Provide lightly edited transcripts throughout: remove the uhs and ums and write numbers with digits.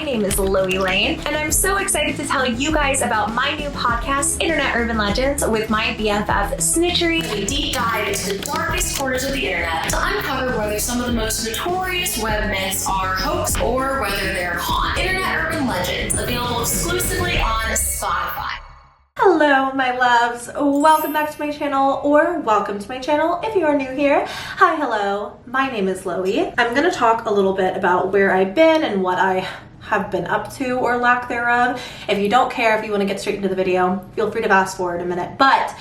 name is LoeyLane, and I'm so excited to tell you guys about my new podcast, Internet Urban Legends, with my BFF Snitchery. We deep dive into the darkest corners of the internet to uncover whether some of the most notorious web myths are hoax or whether they're con. Internet Urban Legends, available exclusively on Spotify. Hello, my loves. Welcome back to my channel, or welcome to my channel if you are new here. Hi, hello. My name is Loey. I'm going to talk a little bit about where I've been and what I have been up to or lack thereof. If you don't care, if you want to get straight into the video, feel free to fast forward a minute. But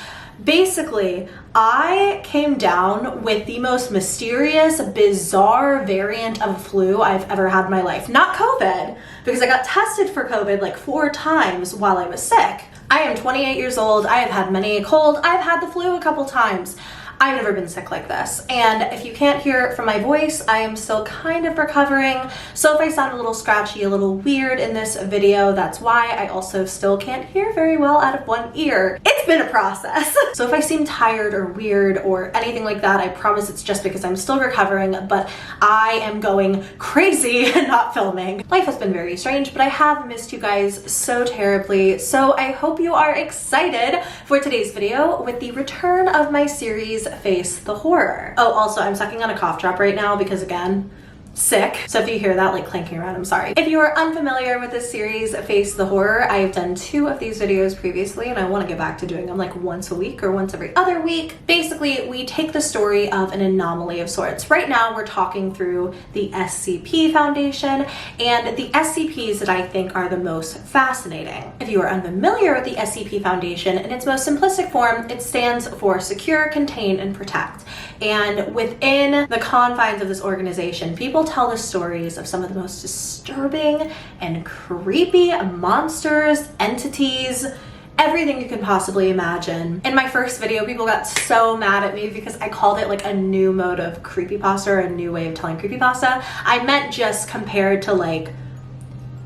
basically, I came down with the most mysterious, bizarre variant of flu I've ever had in my life. Not COVID, because I got tested for COVID like 4 times while I was sick. I am 28 years old. I have had many a cold. I've had the flu a couple times. I've never been sick like this. And if you can't hear it from my voice, I am still kind of recovering. So if I sound a little scratchy, a little weird in this video, that's why. I also still can't hear very well out of one ear. It's been a process. So if I seem tired or weird or anything like that, I promise it's just because I'm still recovering, but I am going crazy and not filming. Life has been very strange, but I have missed you guys so terribly. So I hope you are excited for today's video with the return of my series, Face the Horror. Oh, also, I'm sucking on a cough drop right now because, again, sick. So if you hear that like clanking around, I'm sorry. If you are unfamiliar with this series, Face the Horror, I've done 2 of these videos previously, and I want to get back to doing them like once a week or once every other week. Basically, we take the story of an anomaly of sorts. Right now, we're talking through the SCP Foundation and the SCPs that I think are the most fascinating. If you are unfamiliar with the SCP Foundation, in its most simplistic form, it stands for Secure, Contain, and Protect. And within the confines of this organization, people tell the stories of some of the most disturbing and creepy monsters, entities, everything you can possibly imagine. In my first video, people got so mad at me because I called it like a new mode of creepypasta or a new way of telling creepypasta. I meant just compared to like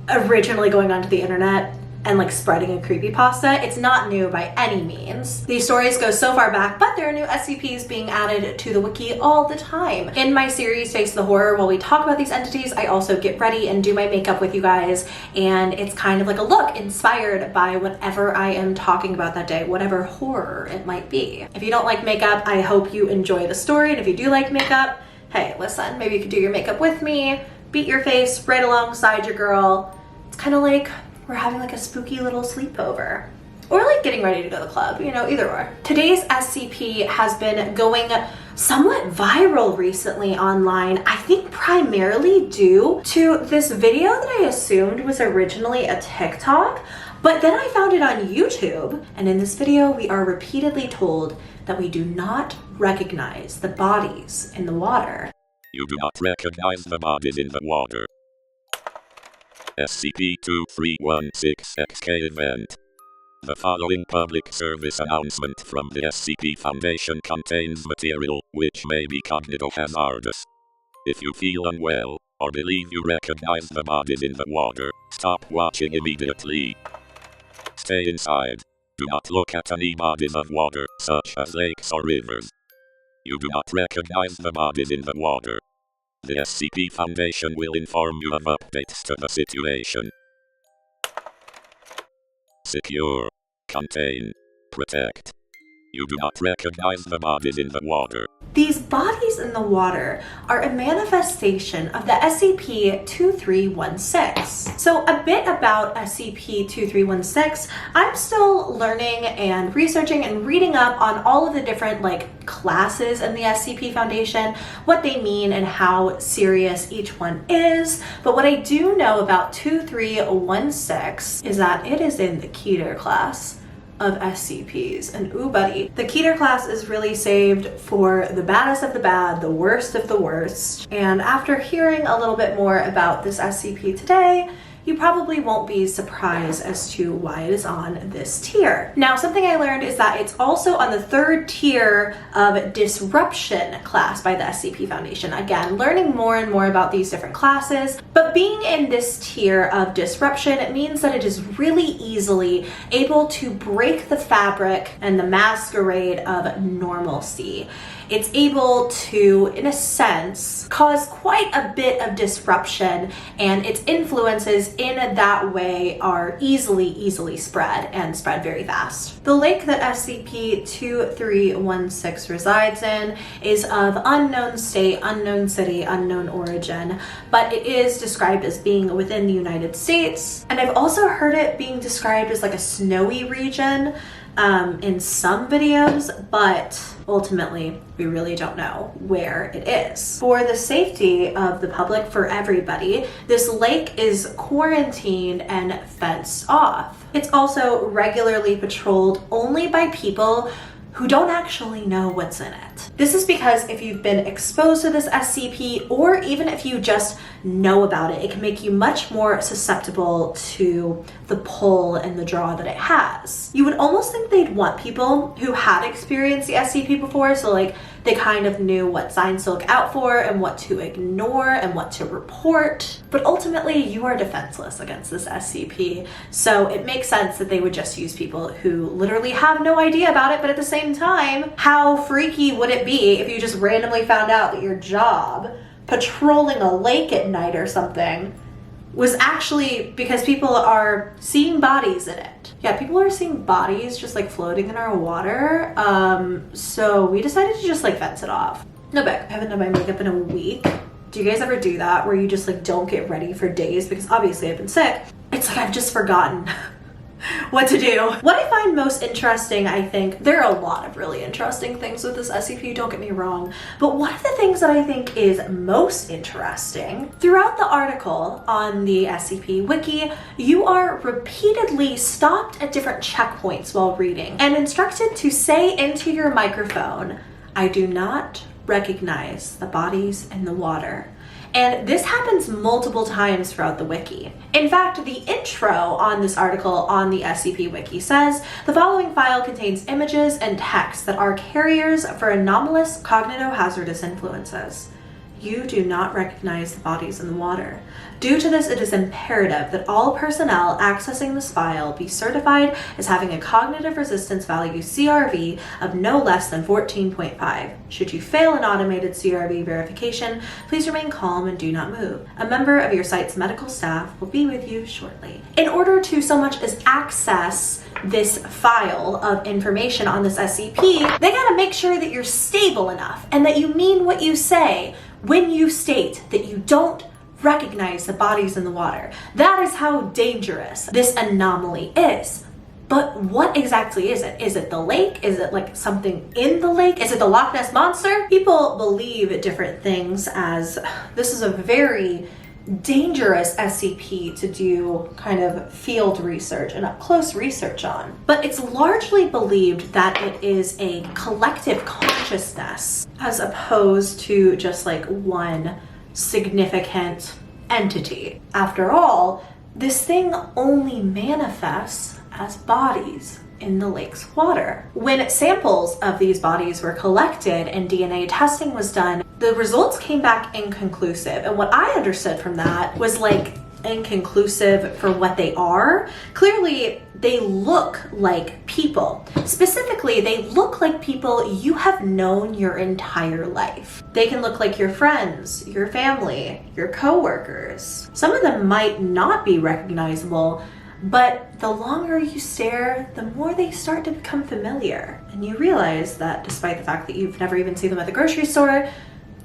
originally going onto the internet and like spreading a creepypasta. It's not new by any means. These stories go so far back, but there are new SCPs being added to the wiki all the time. In my series, Face the Horror, while we talk about these entities, I also get ready and do my makeup with you guys, and it's kind of like a look inspired by whatever I am talking about that day, whatever horror it might be. If you don't like makeup, I hope you enjoy the story, and if you do like makeup, hey, listen, maybe you could do your makeup with me, beat your face right alongside your girl. It's kind of like we're having like a spooky little sleepover. Or like getting ready to go to the club, you know, either or. Today's SCP has been going somewhat viral recently online, I think primarily due to this video that I assumed was originally a TikTok, but then I found it on YouTube. And in this video, we are repeatedly told that we do not recognize the bodies in the water. You do not recognize the bodies in the water. SCP-2316-XK event. The following public service announcement from the SCP Foundation contains material which may be cognitohazardous. If you feel unwell, or believe you recognize the bodies in the water, stop watching immediately. Stay inside. Do not look at any bodies of water, such as lakes or rivers. You do not recognize the bodies in the water. The SCP Foundation will inform you of updates to the situation. Secure, Contain, Protect. You do not recognize the bodies in the water. These bodies in the water are a manifestation of the SCP-2316. So a bit about SCP-2316, I'm still learning and researching and reading up on all of the different like classes in the SCP Foundation, what they mean and how serious each one is. But what I do know about 2316 is that it is in the Keter class of SCPs. And ooh buddy, the Keter class is really saved for the baddest of the bad, the worst of the worst. And after hearing a little bit more about this SCP today, you probably won't be surprised as to why it is on this tier. Now, something I learned is that it's also on the 3rd tier of Disruption class by the SCP Foundation. Again, learning more and more about these different classes, but being in this tier of Disruption, it means that it is really easily able to break the fabric and the masquerade of normalcy. it's able to, in a sense, cause quite a bit of disruption, and its influences in that way are easily spread and spread very fast. The lake that SCP-2316 resides in is of unknown state, unknown city, unknown origin, but it is described as being within the United States. And I've also heard it being described as like a snowy region in some videos, but ultimately we really don't know where it is. For the safety of the public, for everybody, this lake is quarantined and fenced off. It's also regularly patrolled only by people who don't actually know what's in it. This is because if you've been exposed to this SCP, or even if you just know about it, it can make you much more susceptible to the pull and the draw that it has. You would almost think they'd want people who had experienced the SCP before, so like they kind of knew what signs to look out for and what to ignore and what to report. But ultimately, you are defenseless against this SCP, so it makes sense that they would just use people who literally have no idea about it. But at the same time, how freaky would it be if you just randomly found out that your job, patrolling a lake at night or something, was actually because people are seeing bodies in it? Yeah, people are seeing bodies just like floating in our water. So we decided to just like fence it off. No big. I haven't done my makeup in a week. Do you guys ever do that where you just like don't get ready for days? Because obviously I've been sick. It's like I've just forgotten what to do. What I find most interesting, I think, there are a lot of really interesting things with this SCP, don't get me wrong, but one of the things that I think is most interesting, throughout the article on the SCP Wiki, you are repeatedly stopped at different checkpoints while reading and instructed to say into your microphone, "I do not recognize the bodies in the water." And this happens multiple times throughout the wiki. In fact, the intro on this article on the SCP Wiki says, "The following file contains images and text that are carriers for anomalous cognitohazardous influences. You do not recognize the bodies in the water. Due to this, it is imperative that all personnel accessing this file be certified as having a cognitive resistance value CRV of no less than 14.5. Should you fail an automated CRV verification, please remain calm and do not move. A member of your site's medical staff will be with you shortly." In order to so much as access this file of information on this SCP, they gotta make sure that you're stable enough and that you mean what you say when you state that you don't recognize the bodies in the water. That is how dangerous this anomaly is. But what exactly is it? Is it the lake? Is it like something in the lake? Is it the Loch Ness Monster? People believe different things, as this is a very dangerous SCP to do kind of field research and up close research on. But it's largely believed that it is a collective consciousness as opposed to just like one significant entity. After all, this thing only manifests as bodies in the lake's water. When samples of these bodies were collected and DNA testing was done, the results came back inconclusive. And what I understood from that was like inconclusive for what they are. Clearly, they look like people. Specifically, they look like people you have known your entire life. They can look like your friends, your family, your coworkers. Some of them might not be recognizable, but the longer you stare, the more they start to become familiar. And you realize that despite the fact that you've never even seen them at the grocery store,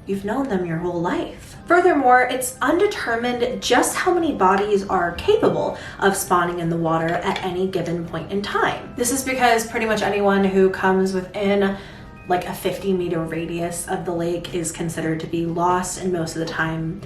you've known them your whole life. Furthermore, it's undetermined just how many bodies are capable of spawning in the water at any given point in time. This is because pretty much anyone who comes within like a 50-meter radius of the lake is considered to be lost, and most of the time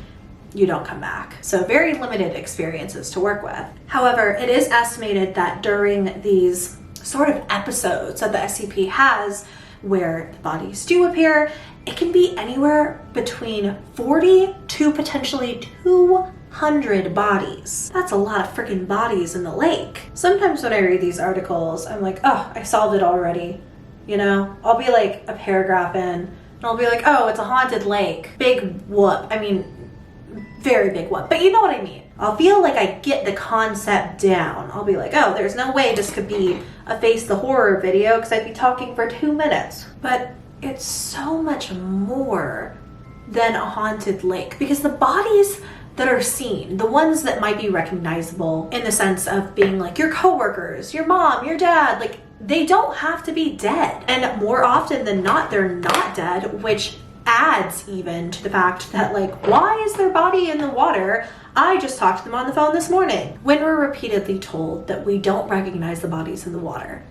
you don't come back. So very limited experiences to work with. However, it is estimated that during these sort of episodes that the SCP has where the bodies do appear, it can be anywhere between 40 to potentially 200 bodies. That's a lot of freaking bodies in the lake. Sometimes when I read these articles, I'm like, oh, I solved it already. You know, I'll be like a paragraph in, and I'll be like, oh, it's a haunted lake. Big whoop. I mean, very big whoop. But you know what I mean. I'll feel like I get the concept down. I'll be like, oh, there's no way this could be a Face the Horror video because I'd be talking for 2 minutes. But it's so much more than a haunted lake, because the bodies that are seen, the ones that might be recognizable in the sense of being like your coworkers, your mom, your dad, like they don't have to be dead. And more often than not, they're not dead, which adds even to the fact that like, why is their body in the water? I just talked to them on the phone this morning. When we're repeatedly told that we don't recognize the bodies in the water,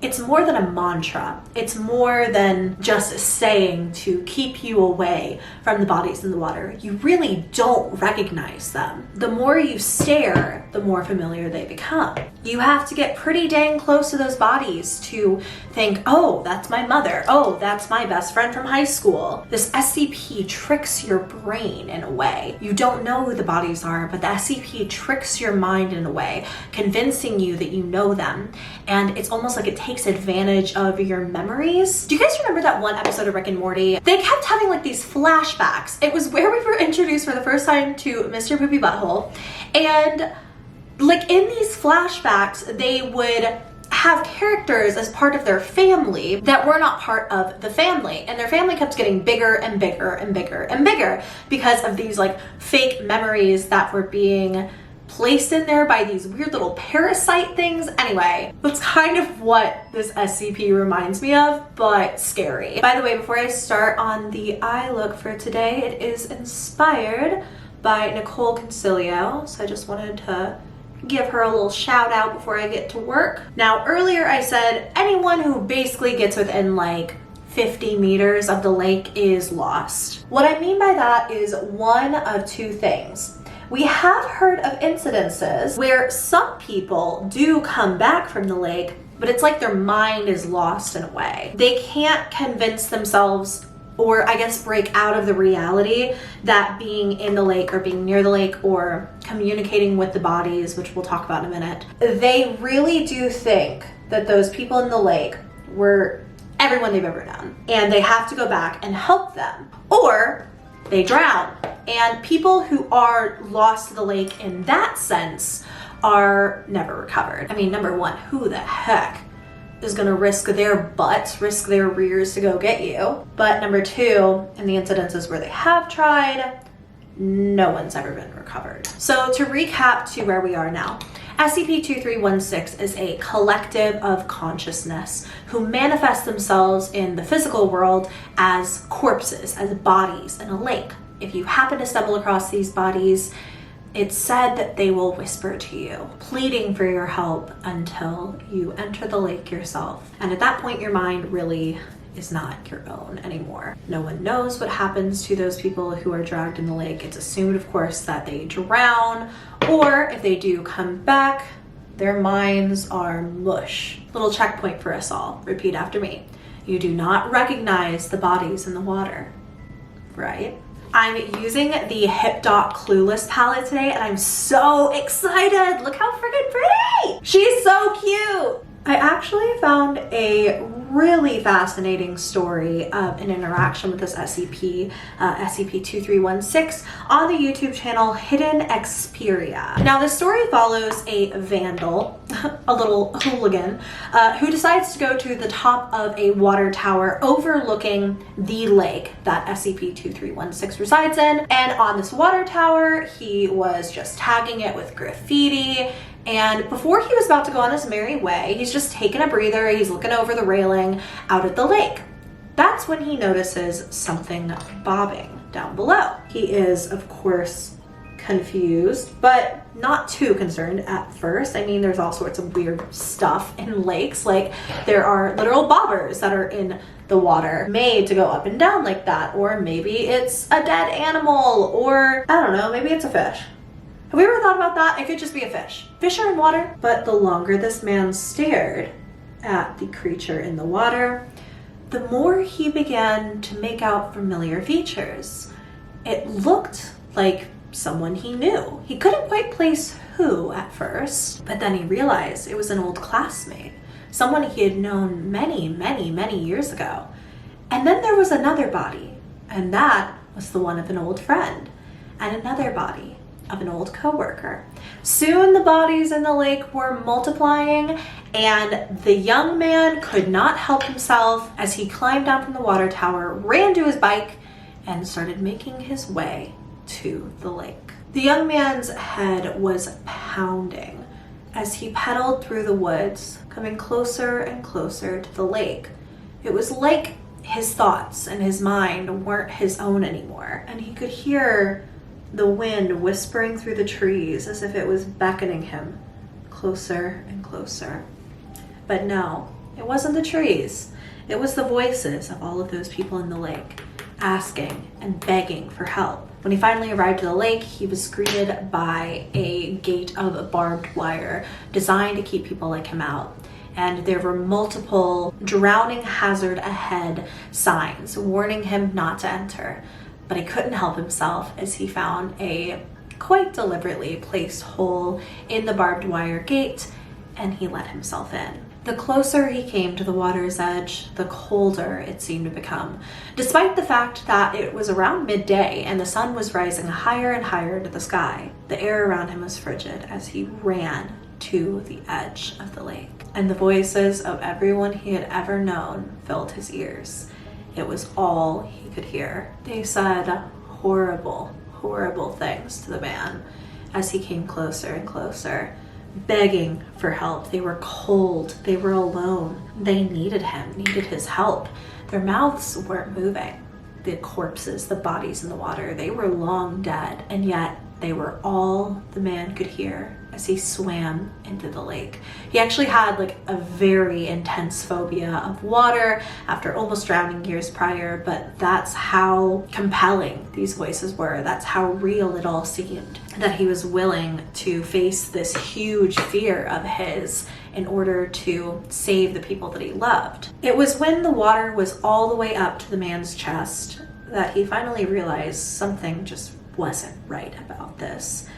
it's more than a mantra. It's more than just a saying to keep you away from the bodies in the water. You really don't recognize them. The more you stare, the more familiar they become. You have to get pretty dang close to those bodies to think, oh, that's my mother. Oh, that's my best friend from high school. This SCP tricks your brain in a way. You don't know who the bodies are, but the SCP tricks your mind in a way, convincing you that you know them. And it's almost like it takes advantage of your memories. Do you guys remember that one episode of Rick and Morty? They kept having like these flashbacks. It was where we were introduced for the first time to Mr. Poopy Butthole. And like in these flashbacks, they would have characters as part of their family that were not part of the family. And their family kept getting bigger and bigger and bigger and bigger because of these like fake memories that were being placed in there by these weird little parasite things. Anyway, that's kind of what this SCP reminds me of, but scary. By the way, before I start on the eye look for today, it is inspired by Nicole Concilio. So I just wanted to give her a little shout out before I get to work. Now, earlier I said anyone who basically gets within like 50 meters of the lake is lost. What I mean by that is one of two things. We have heard of incidences where some people do come back from the lake, but it's like their mind is lost in a way. They can't convince themselves, or I guess break out of the reality that being in the lake or being near the lake or communicating with the bodies, which we'll talk about in a minute, they really do think that those people in the lake were everyone they've ever known, and they have to go back and help them, or they drown. And people who are lost to the lake in that sense are never recovered. I mean, number one, who the heck is gonna risk their butts, risk their rears to go get you? But number two, in the incidences where they have tried, no one's ever been recovered. So to recap to where we are now, SCP-2316 is a collective of consciousness who manifest themselves in the physical world as corpses, as bodies in a lake. If you happen to stumble across these bodies, it's said that they will whisper to you, pleading for your help until you enter the lake yourself. And at that point, your mind really is not your own anymore. No one knows what happens to those people who are dragged in the lake. It's assumed, of course, that they drown, or if they do come back, their minds are mush. Little checkpoint for us all. Repeat after me. You do not recognize the bodies in the water, right? I'm using the Hip Dot Clueless palette today, and I'm so excited. Look how freaking pretty! She's so cute! I actually found a really fascinating story of an interaction with this SCP, SCP-2316, on the YouTube channel Hidden Xperia. Now, this story follows a vandal, a little hooligan, who decides to go to the top of a water tower overlooking the lake that SCP-2316 resides in. And on this water tower, he was just tagging it with graffiti. And before he was about to go on his merry way, he's just taking a breather, he's looking over the railing out at the lake. That's when he notices something bobbing down below. He is, of course, confused, but not too concerned at first. I mean, there's all sorts of weird stuff in lakes. Like, there are literal bobbers that are in the water made to go up and down like that. Or maybe it's a dead animal, or I don't know, maybe it's a fish. Have we ever thought about that? It could just be a fish. Fish are in water. But the longer this man stared at the creature in the water, the more he began to make out familiar features. It looked like someone he knew. He couldn't quite place who at first, but then he realized it was an old classmate, someone he had known many, many, many years ago. And then there was another body, and that was the one of an old friend, and another body of an old coworker. Soon the bodies in the lake were multiplying, and the young man could not help himself as he climbed down from the water tower, ran to his bike, and started making his way to the lake. The young man's head was pounding as he pedaled through the woods, coming closer and closer to the lake. It was like his thoughts and his mind weren't his own anymore, and he could hear the wind whispering through the trees as if it was beckoning him closer and closer. But no, it wasn't the trees. It was the voices of all of those people in the lake, asking and begging for help. When he finally arrived at the lake, he was greeted by a gate of barbed wire designed to keep people like him out. And there were multiple drowning hazard ahead signs warning him not to enter. But he couldn't help himself as he found a quite deliberately placed hole in the barbed wire gate, and he let himself in. The closer he came to the water's edge, the colder it seemed to become, despite the fact that it was around midday and the sun was rising higher and higher into the sky. The air around him was frigid as he ran to the edge of the lake, and the voices of everyone he had ever known filled his ears. It was all he could hear. They said horrible, horrible things to the man as he came closer and closer, begging for help. They were cold. They were alone. They needed him, needed his help. Their mouths weren't moving. The corpses, the bodies in the water, they were long dead, and yet they were all the man could hear as he swam into the lake. He actually had like a very intense phobia of water after almost drowning years prior, but that's how compelling these voices were. That's how real it all seemed, that he was willing to face this huge fear of his in order to save the people that he loved. It was when the water was all the way up to the man's chest that he finally realized something just wasn't right about this.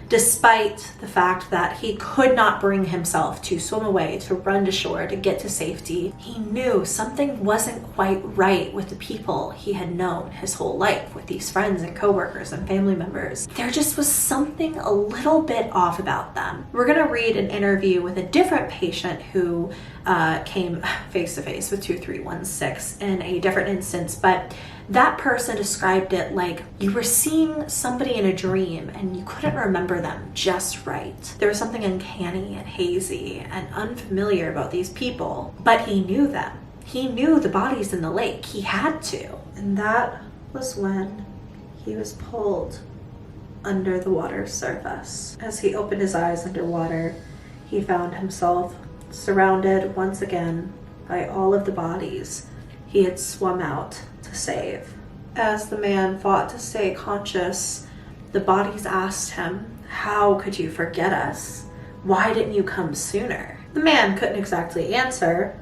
Despite the fact that he could not bring himself to swim away, to run to shore, to get to safety, he knew something wasn't quite right with the people he had known his whole life, with these friends and coworkers and family members. There just was something a little bit off about them. We're gonna read an interview with a different patient who came face to face with 2316 in a different instance, but that person described it like you were seeing somebody in a dream and you couldn't remember them just right. There was something uncanny and hazy and unfamiliar about these people, but he knew them. He knew the bodies in the lake. He had to. And that was when he was pulled under the water's surface. As he opened his eyes underwater, he found himself surrounded once again by all of the bodies he had swum out to save. As the man fought to stay conscious, the bodies asked him, "How could you forget us? Why didn't you come sooner?" The man couldn't exactly answer.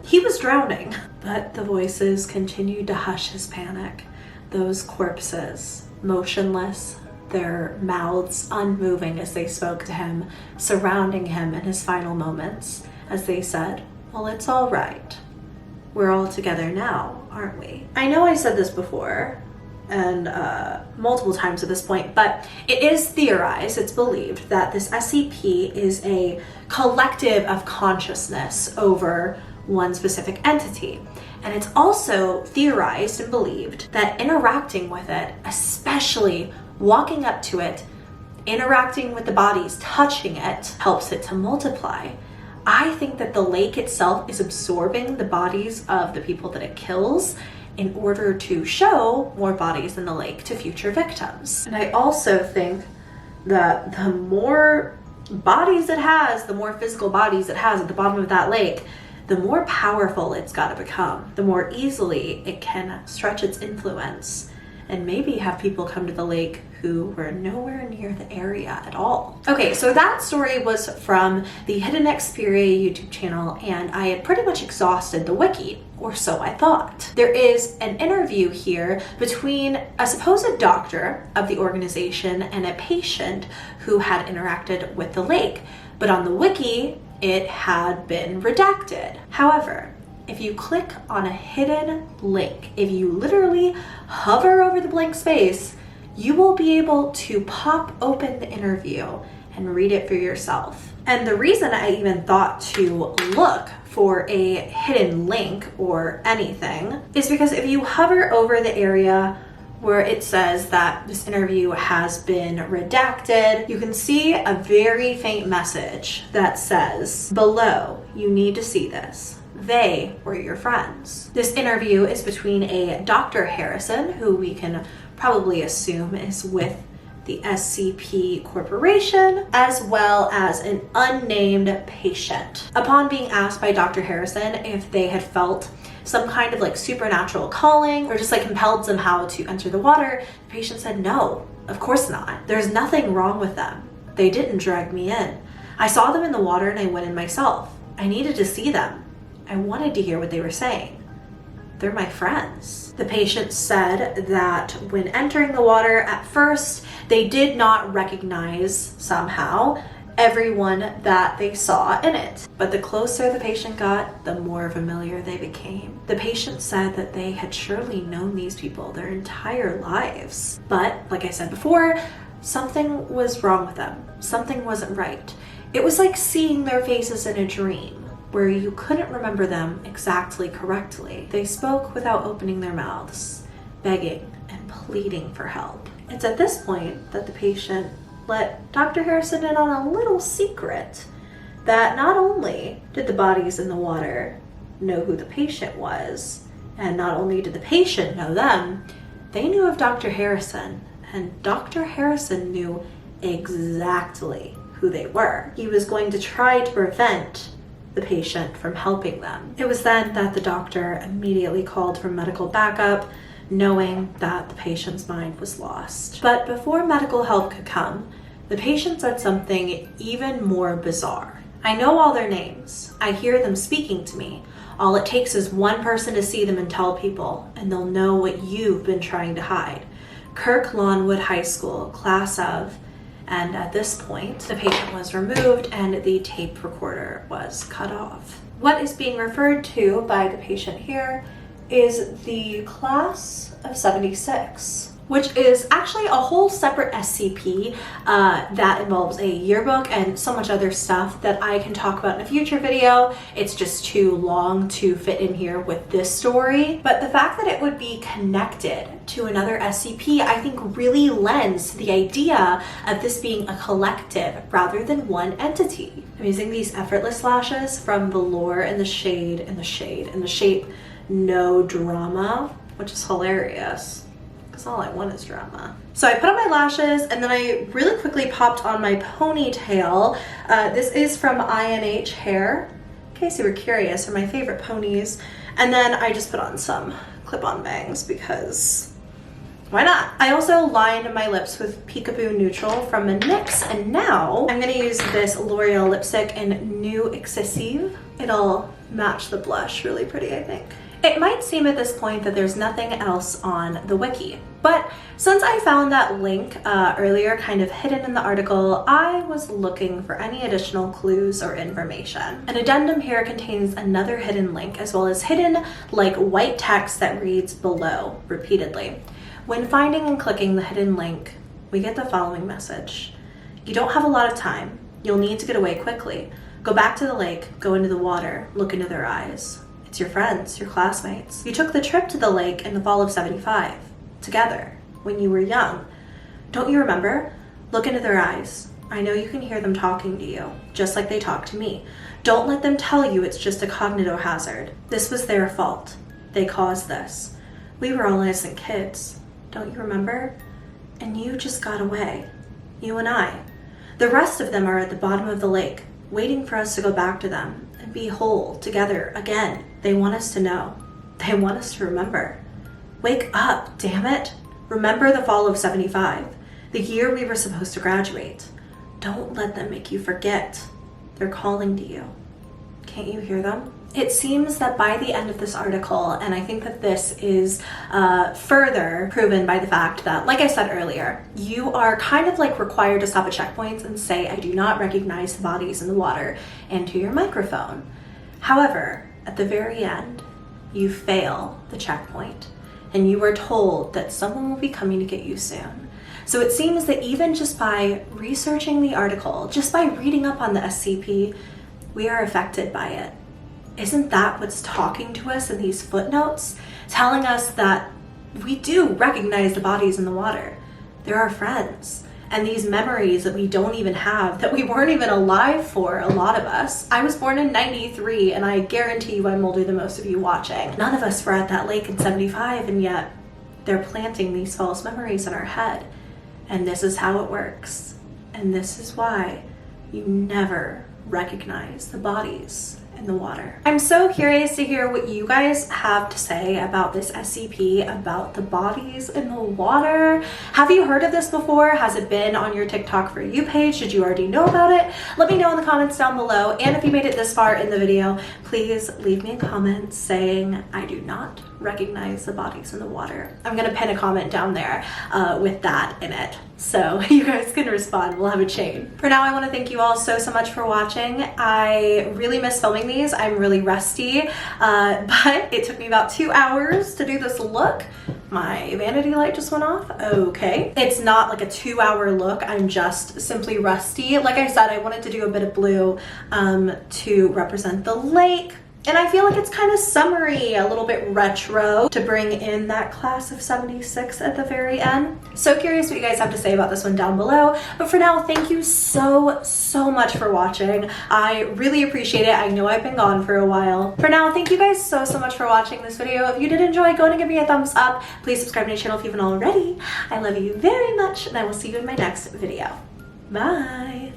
He was drowning. But the voices continued to hush his panic. Those corpses, motionless, their mouths unmoving as they spoke to him, surrounding him in his final moments, as they said, "Well, it's all right. We're all together now, aren't we?" I know I said this before, and multiple times at this point, but it is theorized, it's believed, that this SCP is a collective of consciousness over one specific entity. And it's also theorized and believed that interacting with it, especially walking up to it, interacting with the bodies, touching it, helps it to multiply. I think that the lake itself is absorbing the bodies of the people that it kills in order to show more bodies in the lake to future victims. And I also think that the more bodies it has, the more physical bodies it has at the bottom of that lake, the more powerful it's got to become, the more easily it can stretch its influence and maybe have people come to the lake who were nowhere near the area at all. Okay, so that story was from the Hidden Xperia YouTube channel, and I had pretty much exhausted the wiki, or so I thought. There is an interview here between a supposed doctor of the organization and a patient who had interacted with the lake, but on the wiki, it had been redacted. However, if you click on a hidden link, if you literally hover over the blank space, you will be able to pop open the interview and read it for yourself. And the reason I even thought to look for a hidden link or anything is because if you hover over the area where it says that this interview has been redacted, you can see a very faint message that says, below, you need to see this. They were your friends. This interview is between a Dr. Harrison, who we can probably assume is with the SCP Corporation, as well as an unnamed patient. Upon being asked by Dr. Harrison if they had felt some kind of like supernatural calling or just like compelled somehow to enter the water, the patient said, no, of course not. There's nothing wrong with them. They didn't drag me in. I saw them in the water and I went in myself. I needed to see them. I wanted to hear what they were saying. They're my friends. The patient said that when entering the water at first, they did not recognize somehow everyone that they saw in it. But the closer the patient got, the more familiar they became. The patient said that they had surely known these people their entire lives. But like I said before, something was wrong with them. Something wasn't right. It was like seeing their faces in a dream, where you couldn't remember them exactly correctly. They spoke without opening their mouths, begging and pleading for help. It's at this point that the patient let Dr. Harrison in on a little secret, that not only did the bodies in the water know who the patient was, and not only did the patient know them, they knew of Dr. Harrison, and Dr. Harrison knew exactly who they were. He was going to try to prevent the patient from helping them. It was then that the doctor immediately called for medical backup, knowing that the patient's mind was lost. But before medical help could come, the patient said something even more bizarre. I know all their names. I hear them speaking to me. All it takes is one person to see them and tell people, and they'll know what you've been trying to hide. Kirk Lawnwood High School, class of. And at this point, the patient was removed and the tape recorder was cut off. What is being referred to by the patient here is the class of 76, which is actually a whole separate SCP that involves a yearbook and so much other stuff that I can talk about in a future video. It's just too long to fit in here with this story. But the fact that it would be connected to another SCP, I think really lends to the idea of this being a collective rather than one entity. I'm using these effortless lashes from the lore and the shade and the shade and the shape No Drama, which is hilarious because all I want is drama. So I put on my lashes and then I really quickly popped on my ponytail. This is from INH Hair, in case you were curious, are my favorite ponies. And then I just put on some clip-on bangs because why not? I also lined my lips with Peekaboo Neutral from NYX, and now I'm gonna use this L'Oreal lipstick in New Excessive. It'll match the blush really pretty, I think. It might seem at this point that there's nothing else on the wiki, but since I found that link earlier kind of hidden in the article, I was looking for any additional clues or information. An addendum here contains another hidden link as well as hidden like white text that reads below repeatedly. When finding and clicking the hidden link, we get the following message. You don't have a lot of time. You'll need to get away quickly. Go back to the lake, go into the water, look into their eyes. It's your friends, your classmates. You took the trip to the lake in the fall of '75, together, when you were young. Don't you remember? Look into their eyes. I know you can hear them talking to you, just like they talk to me. Don't let them tell you it's just a cognitohazard. This was their fault. They caused this. We were all innocent kids. Don't you remember? And you just got away. You and I. The rest of them are at the bottom of the lake, waiting for us to go back to them and be whole together again. They want us to know. They want us to remember. Wake up, damn it. Remember the fall of '75, the year we were supposed to graduate. Don't let them make you forget. They're calling to you. Can't you hear them? It seems that by the end of this article, and I think that this is further proven by the fact that, like I said earlier, you are kind of like required to stop at checkpoints and say, I do not recognize the bodies in the water, into your microphone. However, at the very end, you fail the checkpoint, and you are told that someone will be coming to get you soon. So it seems that even just by researching the article, just by reading up on the SCP, we are affected by it. Isn't that what's talking to us in these footnotes? Telling us that we do recognize the bodies in the water. They're our friends. And these memories that we don't even have, that we weren't even alive for, a lot of us. I was born in 93, and I guarantee you I'm older than most of you watching. None of us were at that lake in 75, and yet they're planting these false memories in our head. And this is how it works. And this is why you never recognize the bodies in the water. I'm so curious to hear what you guys have to say about this SCP, about the bodies in the water. Have you heard of this before? Has it been on your TikTok For You page? Did you already know about it? Let me know in the comments down below. And if you made it this far in the video, please leave me a comment saying I do not recognize the bodies in the water. I'm gonna pin a comment down there with that in it, so you guys can respond. We'll have a chain. For now, I want to thank you all so much for watching. I really miss filming these. I'm really rusty, but it took me about 2 hours to do this look. My vanity light just went off. Okay. It's not like a 2-hour look. I'm just simply rusty. Like I said, I wanted to do a bit of blue to represent the lake. And I feel like it's kind of summery, a little bit retro to bring in that class of 76 at the very end. So curious what you guys have to say about this one down below. But for now, thank you so much for watching. I really appreciate it. I know I've been gone for a while. For now, thank you guys so much for watching this video. If you did enjoy, go ahead and give me a thumbs up. Please subscribe to my channel if you haven't already. I love you very much, and I will see you in my next video. Bye.